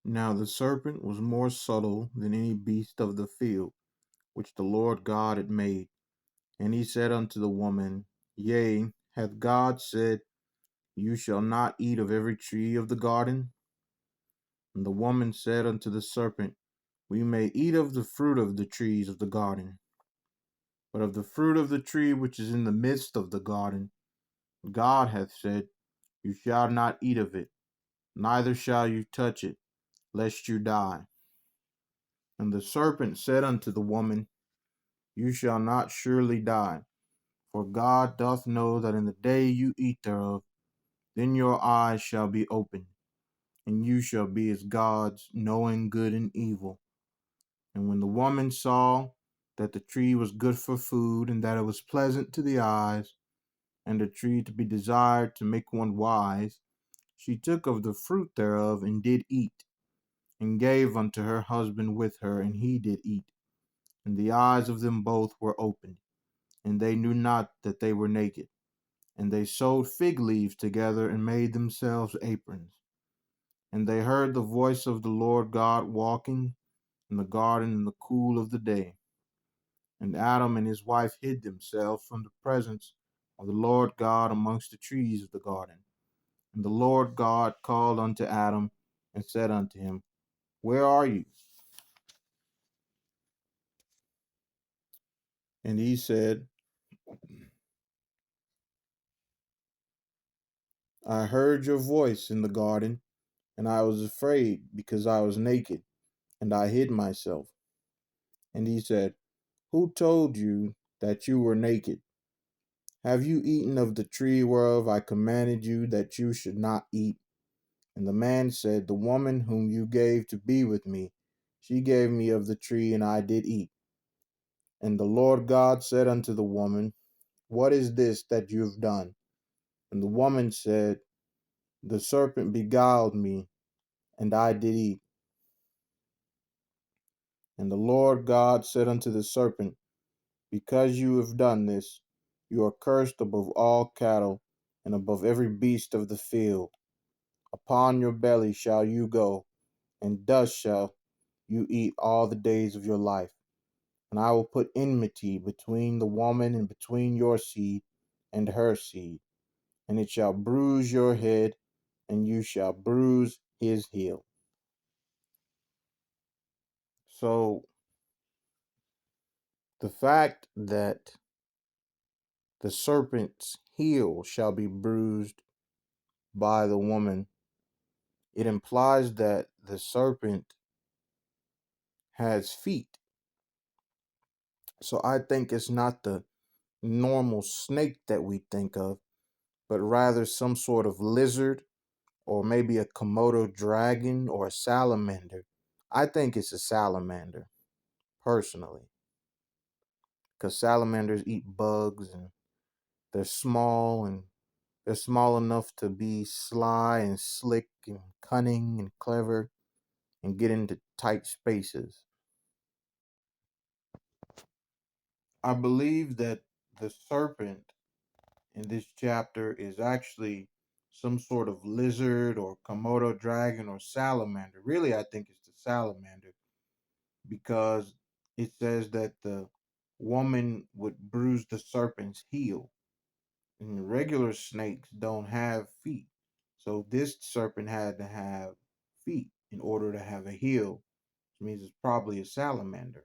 Now the serpent was more subtle than any beast of the field which the Lord God had made. And he said unto the woman, Yea, hath God said, You shall not eat of every tree of the garden? And the woman said unto the serpent, We may eat of the fruit of the trees of the garden. But of the fruit of the tree which is in the midst of the garden, God hath said, You shall not eat of it, neither shall you touch it, lest you die. And the serpent said unto the woman, You shall not surely die. For God doth know that in the day you eat thereof, then your eyes shall be opened, and you shall be as gods, knowing good and evil. And when the woman saw that the tree was good for food, and that it was pleasant to the eyes, and a tree to be desired to make one wise, she took of the fruit thereof, and did eat, and gave unto her husband with her, and he did eat. And the eyes of them both were opened, and they knew not that they were naked. And they sewed fig leaves together, and made themselves aprons. And they heard the voice of the Lord God walking in the garden in the cool of the day. And Adam and his wife hid themselves from the presence of the Lord God amongst the trees of the garden. And the Lord God called unto Adam and said unto him, Where are you? And he said, I heard your voice in the garden, and I was afraid because I was naked, and I hid myself. And he said, Who told you that you were naked? Have you eaten of the tree whereof I commanded you that you should not eat? And the man said, The woman whom you gave to be with me, she gave me of the tree, and I did eat. And the Lord God said unto the woman, What is this that you have done? And the woman said, The serpent beguiled me, and I did eat. And the Lord God said unto the serpent, Because you have done this, you are cursed above all cattle, and above every beast of the field. Upon your belly shall you go, and dust shall you eat all the days of your life. And I will put enmity between the woman and between your seed and her seed, and it shall bruise your head, and you shall bruise his heel. So the fact that the serpent's heel shall be bruised by the woman, it implies that the serpent has feet. So I think it's not the normal snake that we think of, but rather some sort of lizard, or maybe a Komodo dragon or a salamander. I think it's a salamander, personally, because salamanders eat bugs, and they're small, and they're small enough to be sly and slick and cunning and clever and get into tight spaces. I believe that the serpent in this chapter is actually some sort of lizard or Komodo dragon or salamander. Really, I think it's the salamander, because it says that the woman would bruise the serpent's heel, and regular snakes don't have feet. So this serpent had to have feet in order to have a heel, which means it's probably a salamander.